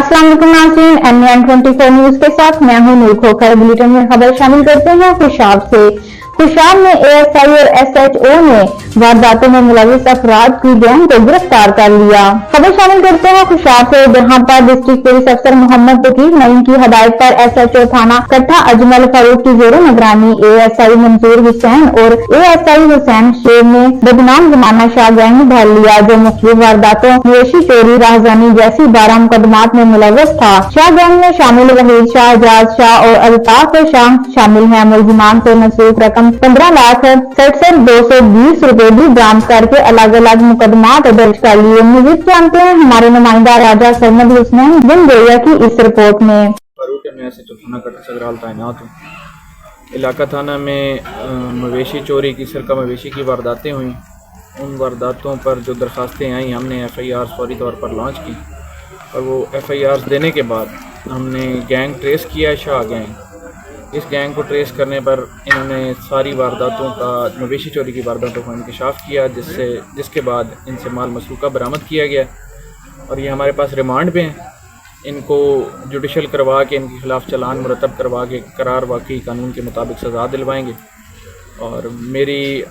अस्सलाम वालेकुम नाज़रीन, NN24 न्यूज के साथ मैं हूं नूर खोखर। बुलेटिन में खबर शामिल करते हैं खुशाब से। खुशाब में ASI और SHO ने वारदातों में मुलविस अफराद की गैंग को गिरफ्तार कर लिया। खबर शामिल करते हैं खुशाब से, जहां पर डिस्ट्रिक्ट पुलिस अफसर मोहम्मद तकीर नईम की हदायत पर SHO थाना कट्टा अजमल फारूक की जेर निगरानी ASI मंसूर हुसैन और ASI हुसैन शेर ने बदनाम जमाना शाह गैंग भर लिया, जो मुख्तलिफ वारदातों, मवेशी चोरी, राहजानी जैसी 12 मुकदमात में मुलविस था। शाह गैंग में शामिल वहीद शाह, एजाज शाह और अल्ताफ शाह शामिल है। मुलजिमान से मसरूफ रकम 15,67,220 रुपए भी बरामद करके अलग अलग मुकदमात दर्ज कर लिए। मजीद जानते हैं हमारे नुमाइंदा राजा सरमद हुसैन बिन गोया की इस रिपोर्ट में। इलाका थाना में मवेशी चोरी की सरका मवेशी की वारदातें हुई। उन वारदातों पर जो दरखास्तें आई हमने FIR फौरी तौर पर लॉन्च की और वो FIR देने के बाद हमने गैंग ट्रेस किया, शाह गैंग। इस गैंग को ट्रेस करने पर इन्होंने सारी वारदातों का, मवेशी चोरी की वारदातों का इंकशाफ किया, जिसके बाद इनसे माल मसरूका बरामद किया गया और ये हमारे पास रिमांड पे हैं। इनको जुडिशल करवा के इनके खिलाफ चालान मुरतब करवा के करार वाकई कानून के मुताबिक सज़ा दिलवाएंगे। और मेरी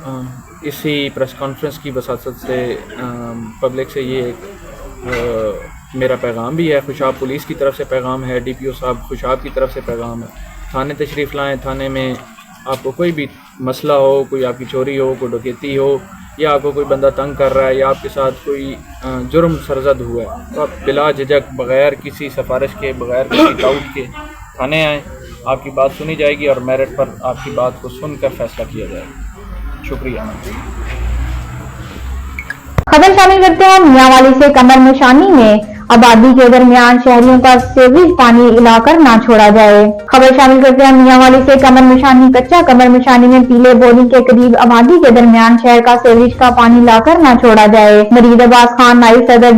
इसी प्रेस कॉन्फ्रेंस की वसासत से पब्लिक से ये मेरा पैगाम भी है, खुशाब पुलिस की तरफ से पैगाम है, DPO साहब खुशाब की तरफ से पैगाम है। थाने तशरीफ़ लाएँ। थाने में आपको कोई भी मसला हो, कोई आपकी चोरी हो, कोई डकैती हो, या आपको कोई बंदा तंग कर रहा है या आपके साथ कोई जुर्म सरजद हुआ है, तो आप बिला झिझक बग़ैर किसी सिफारिश के, बग़ैर किसी डाउट के थाने आएँ। आपकी बात सुनी जाएगी और मेरिट पर आपकी बात को सुनकर फैसला किया जाएगा। शुक्रिया। खबर शामिल करते हैं मियांवाली से। कमर निशानी में आबादी के दरमियान शहरियों का सीवरेज पानी इलाकर ना छोड़ा जाए। खबर शामिल करते हैं मियांवाली से। कमर निशानी कच्चा कमर निशानी में पीले बोरिंग के करीब आबादी के दरमियान शहर का सीवरेज का पानी लाकर ना छोड़ा जाए। मरीद अब्बास खान नाइब सदर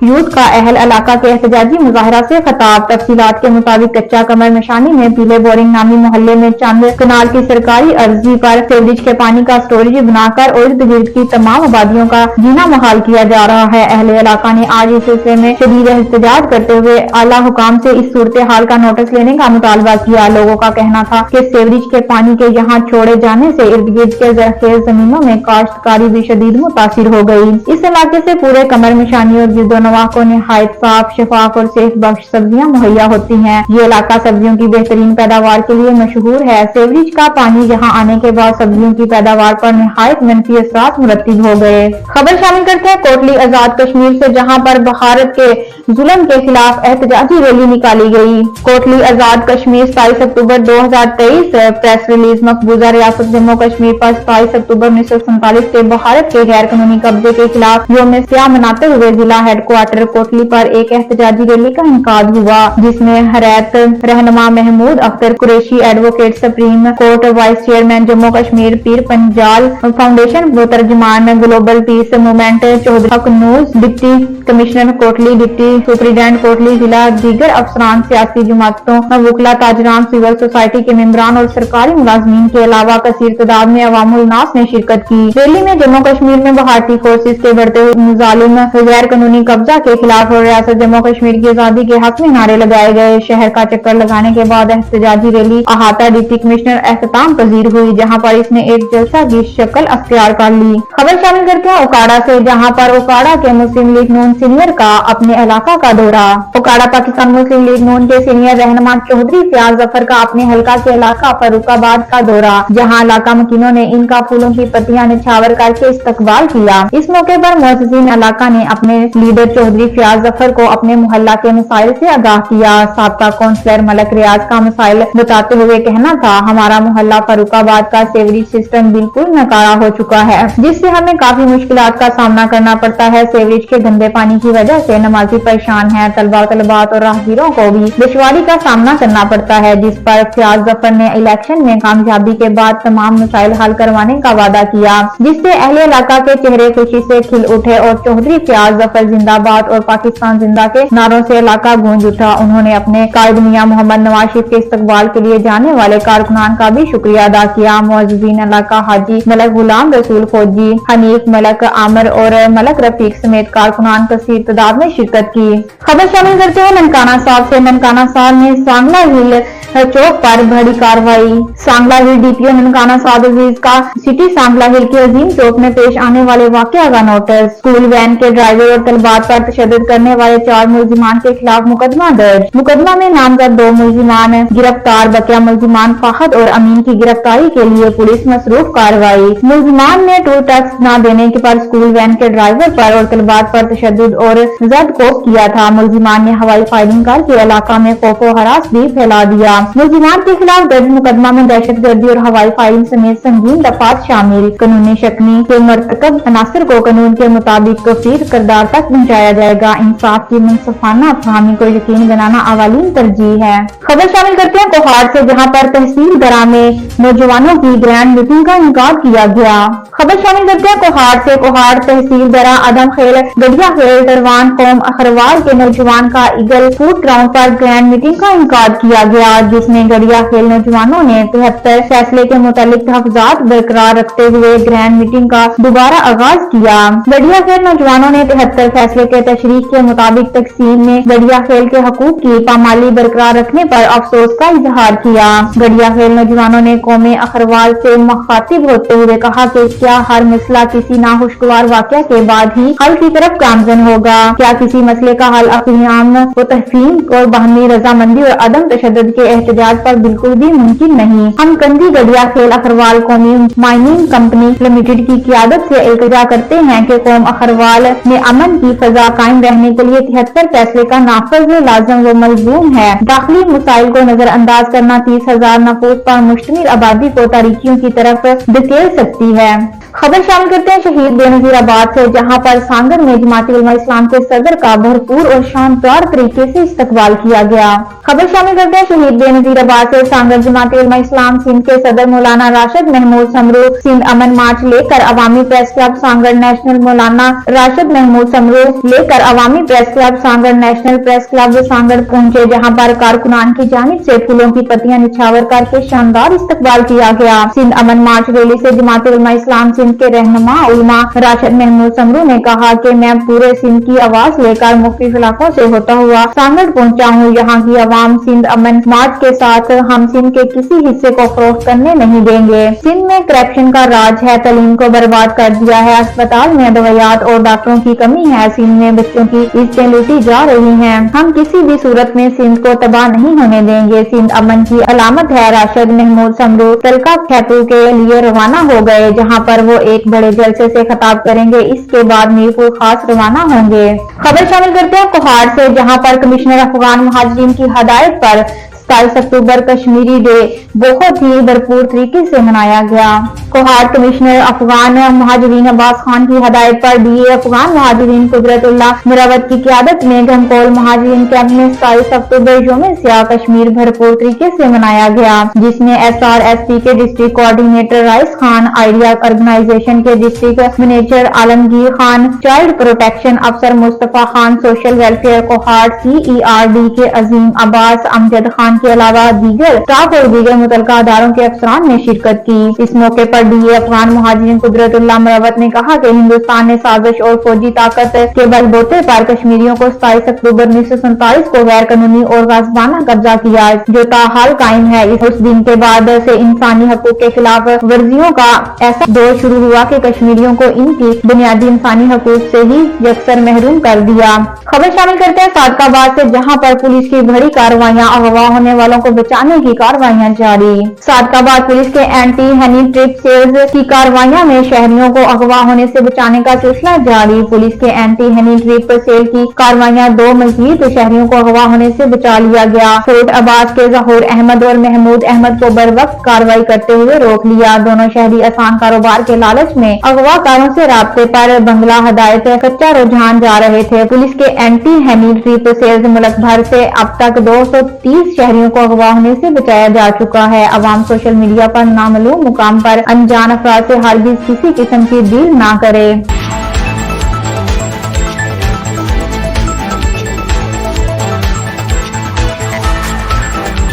यूथ का अहल इलाका के एहतजाजी मुजाहरा से खिताब। तफसीलात के मुताबिक कच्चा कमर निशानी में पीले बोरिंग नामी मोहल्ले में चंद कनाल की सरकारी अर्जी पर सीवरेज के पानी का स्टोरेज बनाकर इर्द गिर्द की तमाम आबादियों का जीना मुहाल किया जा रहा है। अहले इलाका ने आज इस सिलसिले में एहतजाज करते हुए आला हुकाम से इस सूरत हाल का नोटिस लेने का मुतालबा किया। लोगों का कहना था कि सीवरेज के पानी के यहाँ छोड़े जाने से इर्द गिर्द के ज़रखेज़ जमीनों में काश्तकारी भी शदीद मुतासिर हो गई। इस इलाके से पूरे कमर निशानी और गिरदोनवाह को निहायत साफ, शफाफ और सेहत बख्श सब्जियां मुहैया होती हैं। ये इलाका सब्जियों की बेहतरीन पैदावार के लिए मशहूर है। सीवरेज का पानी यहाँ आने के बाद सब्जियों की पैदावार पर निहायत मनफी असरात मुरतब हो गए। खबर शामिल करते हैं कोटली आजाद कश्मीर से, जहाँ पर भारत के जुल्म के खिलाफ एहतजाजी रैली निकाली गई। कोटली आजाद कश्मीर 27 अक्टूबर 2023 प्रेस रिलीज। मकबूजा रियासत जम्मू कश्मीर पर 27 अक्टूबर 1947 के भारत के गैर कानूनी कब्जे के खिलाफ यौम स्याह मनाते हुए जिला हेडक्वार्टर कोटली पर एक एहतजाजी रैली का इनकाद हुआ, जिसमें हरैत रहनुमा Mahmood Akhtar Qureshi, advocate supreme court vice chairman Jammu Kashmir Pir Panjal foundation तर्जमान ग्लोबल पीस मूवमेंट चौधरी हकनूज, deputy commissioner Kotli, deputy superintendent Kotli जिला, दीगर अफसरान, सियासी जमातों, वकला, ताजरान, सिविल सोसाइटी के मेंबरान और सरकारी मुलाजमीन के अलावा कसीर तादाद में अवामुल नास ने शिरकत की। रैली में जम्मू कश्मीर में भारतीय फोर्सेज के बढ़ते हुए जालिम गैर कानूनी कब्जा के खिलाफ और रियासत जम्मू कश्मीर की आजादी के हक में नारे लगाए गए। शहर का चक्कर लगाने के बाद एहतजाजी रैली अहाता डिप्टी कमिश्नर एहतमाम पजीर हुई, जहाँ पर इसने एक जलसा की शक्ल अख्तियार कर ली। खबर शामिल करते हैं ओकाड़ा से, जहाँ पर ओकाड़ा के मुस्लिम लीग नून सीनियर का अपने इलाका का दौरा। ओकाड़ा पाकिस्तान मुस्लिम लीग नून के सीनियर रहनुमा चौधरी फयाज जफर का अपने हलका के इलाका फर्रुखाबाद का दौरा, जहां इलाका मकीनों ने इनका फूलों की पत्तियां निछावर करके इस्तकबाल किया। इस मौके पर मोहतसिन इलाका ने अपने लीडर चौधरी फयाज जफर को अपने मोहल्ला के मसाइल से आगाह किया। साबका काउंसलर मलक रियाज का मसाइल बताते हुए कहना था, हमारा मोहल्ला फर्रुखाबाद का सीवरेज सिस्टम बिल्कुल नकारा हो चुका है, जिससे हमें काफी मुश्किलात का सामना करना पड़ता है। सीवरेज के गंदे पानी की वजह से नमाजी परेशान है। तलबात और राहगीरों को भी दुश्वारी का सामना करना पड़ता है, जिस पर फयाज जफर ने इलेक्शन में कामयाबी के बाद तमाम मसाइल हल करवाने का वादा किया, जिससे अहले इलाका के चेहरे खुशी से खिल उठे और चौधरी फयाज जफर जिंदाबाद और पाकिस्तान जिंदा के नारों से इलाका गूंज उठा। उन्होंने अपने कायद मियां मोहम्मद नवाज शरीफ के इस्तकबाल के लिए जाने वाले कारकुनान का भी शुक्रिया अदा किया। मुअज्जिजीन इलाका हाजी मलक गुलाम रसूल फौजी, हनीफ मलक आमर और मलक रफीक समेत कारकुनान कसीर तादाद में शिरकत शिरकत की। खबर शामिल करते हैं ननकाना साहब से। ननकाना साहब में सांगला हिल चौक पर बड़ी कार्रवाई। सांगला हिल डीपीओ ननकाना साहब अजीज का सिटी सांगला हिल के अजीम चौक में पेश आने वाले वाकया का नोटिस। स्कूल वैन के ड्राइवर और तलबात पर तशद्दुद करने वाले 4 मुलजिमान के खिलाफ मुकदमा दर्ज। मुकदमा में नामजद 2 मुलजिमान गिरफ्तार। बकिया मुलजिमान फाहद और अमीन की गिरफ्तारी के लिए पुलिस मसरूफ कार्रवाई। मुलजिमान ने टोल टैक्स न देने के पर स्कूल वैन के ड्राइवर पर और तलबात पर तशद्दुद और ज़ब्त किया था। मुलजिमान ने हवाई फायरिंग करके इलाका में खौफो हरास भी फैला दिया। मुलजिमान के खिलाफ दर्ज मुकदमा में दहशतगर्दी और हवाई फायरिंग समेत संगीन दफात शामिल। कानूनी शकनी के मरतकब अनासर को कानून के मुताबिक कफीर किरदार तक पहुँचाया जाएगा। इंसाफ की मुनसफाना फहमी को यकीनी बनाना अवालीन तरजीह है। खबर शामिल करते हैं कोहाड़ से, जहाँ पर तहसील दरा में नौजवानों की ग्रैंड मीटिंग का इनकार किया गया। खबर शामिल करते हैं कोहाड़ से। कोहाड़ तहसील दरा आदम खेल गढ़िया खेल दरवान कौम अखरवाल के नौजवान का ईगल फूड ग्राउंड पर ग्रैंड मीटिंग का इनकार किया गया, जिसमें गढ़िया खेल नौजवानों ने 73 फैसले के मुतालिक तहफ्फुज़ात बरकरार रखते हुए ग्रैंड मीटिंग का दोबारा आगाज किया। गढ़िया खेल नौजवानों ने 73 फैसले के तशरीह के मुताबिक तकसीम में गढ़िया खेल के हकूक की पामाली बरकरार रखने पर अफसोस का इजहार किया। गढ़िया खेल नौजवानों ने कौमे अखरवाल से मुखातिब होते हुए कहा कि क्या हर मसला किसी नाखुशगवार वाकया के बाद ही हल की तरफ गामजन होगा? क्या किसी मसले का हल अफ़ीम व तहसीन और बाहमी रजामंदी और अदम तशद्दुद के एहतजाज पर बिल्कुल भी मुमकिन नहीं। हम कंदी गढ़िया खेल अखरवाल कौमी माइनिंग कंपनी लिमिटेड की क़ियादत से इल्तिजा करते हैं कि कौम अखरवाल में अमन की फजा कायम रहने के लिए 73 फैसले का नाफज लाजम व मलजूम है। दाखिली मसाइल को नजरअंदाज करना 30,000 नफूस पर मुश्तमिल आबादी को तारीकियों की तरफ धकेल सकती है। खबर शामिल करते हैं शहीद बेनज़ीराबाद से, जहां पर सांगन में जमात उलमा इस्लाम के सदर का भरपूर और शानदार तरीके से इस्तकबाल किया गया। खबर शामिल करते हैं शहीद बेनज़ीराबाद से। सांगन जमात उलमा इस्लाम सिंध के सदर मौलाना राशिद महमूद समरू सिंध अमन मार्च लेकर अवामी प्रेस क्लब सांगन नेशनल मौलाना राशिद महमूद समरू लेकर अवामी प्रेस क्लब सांगन नेशनल प्रेस क्लब सांगन पहुंचे, जहां पर कारकुनान की जानिब से फूलों की पत्तियां निछावर करके शानदार इस्तकबाल किया गया। सिंध अमन मार्च रैली से जमात उलमा इस्लाम सिंध के रहनुमा उलमा राशिद महमूद समरू ने कहा कि मैं पूरे सिंध की आवाज लेकर मुख्तलिफ इलाकों से होता हुआ सांगन पहुंचा हूं। यहाँ की आवाम सिंध अमन मार्च के साथ हम सिंध के किसी हिस्से को फरोख्त करने नहीं देंगे। सिंध में करप्शन का राज है, तालीम को बर्बाद कर दिया है, अस्पताल में दवाइयात और डॉक्टरों की कमी है, सिंध में बच्चों की इज्जतें लूटी जा रही हैं। हम किसी भी सूरत में सिंध को तबाह नहीं होने देंगे। सिंध अमन की अलामत है। राशिद महमूद समरू तलका खैतू के लिए रवाना हो गए, जहाँ पर वो एक बड़े जलसे से खिताब करेंगे। इसके बाद मीरपुर खास रवाना होंगे। खबर शामिल करते हैं कोहाड़ से, जहां पर कमिश्नर अफगान मुहाजिरीन की हदायत पर 27 अक्टूबर कश्मीरी डे बहुत ही भरपूर तरीके से मनाया गया। कोहाड़ कमिश्नर अफगान मुहाजिरीन अब्बास खान की हदायत पर डीए अफगान मुहाजिरीन कुदरतुल्लाह मिरावत की क़ियादत में घमकोल मुहाजिरीन कैंप में 27 अक्टूबर यौम सियाह कश्मीर भरपूर तरीके से मनाया गया, जिसमें SRSP के district coordinator Rais Khan, idea organization के district manager Alamgir Khan, child protection अफसर मुस्तफा खान, सोशल वेलफेयर कोहाड़ CERD के अजीम अब्बास, अमजद खान के अलावा दीगर स्टाफ और दीगर मुतल्लिका अदारों के अफसरान ने शिरकत की। इस मौके पर डीए अफगान मुहाजिरीन कुदरतुल्लाह मिरावत ने कहा कि हिंदुस्तान ने साजिश और फौजी ताकत के बलबूते पर कश्मीरियों को 27 अक्टूबर 1947 को गैर कानूनी और गाज़िबाना कब्जा किया, जो ताहाल कायम है। उस दिन के बाद से इंसानी हकूक के खिलाफ वर्जियों का ऐसा दौर शुरू हुआ कि कश्मीरियों को इनकी बुनियादी इंसानी हकूक से ही यकसर महरूम कर दिया। खबर शामिल करते हैं सादकाबाद से, जहाँ पर पुलिस की बड़ी कार्रवाइयां, अगवा होने वालों को बचाने की कार्रवाइयां जारी। सादकाबाद पुलिस के एंटी हनी ट्रिप सेल्स की कार्रवाइयां में शहरियों को अगवा होने से बचाने का सिलसिला जारी। पुलिस के एंटी हनी ट्रिप सेल की कार्रवाइयां 2 मजीद शहरियों को अगवा होने से बचा लिया गया। फरूट अब्बास के जहूर अहमद और महमूद अहमद को बर वक्त कार्रवाई करते हुए रोक लिया। दोनों शहरी आसान कारोबार के लालच में अगवाकारों से राब्ते पर बंगला हदायत कच्चा रुझान जा रहे थे। पुलिस के एंटी हनी ट्रिप सेल्स मुल्क भर से अब तक 230 शहरियों को अगवा होने से बचाया जा चुका है। अवाम सोशल मीडिया पर नामालूम मुकाम पर अनजान अफराद से हरगिज़ किसी किस्म की डील ना करे।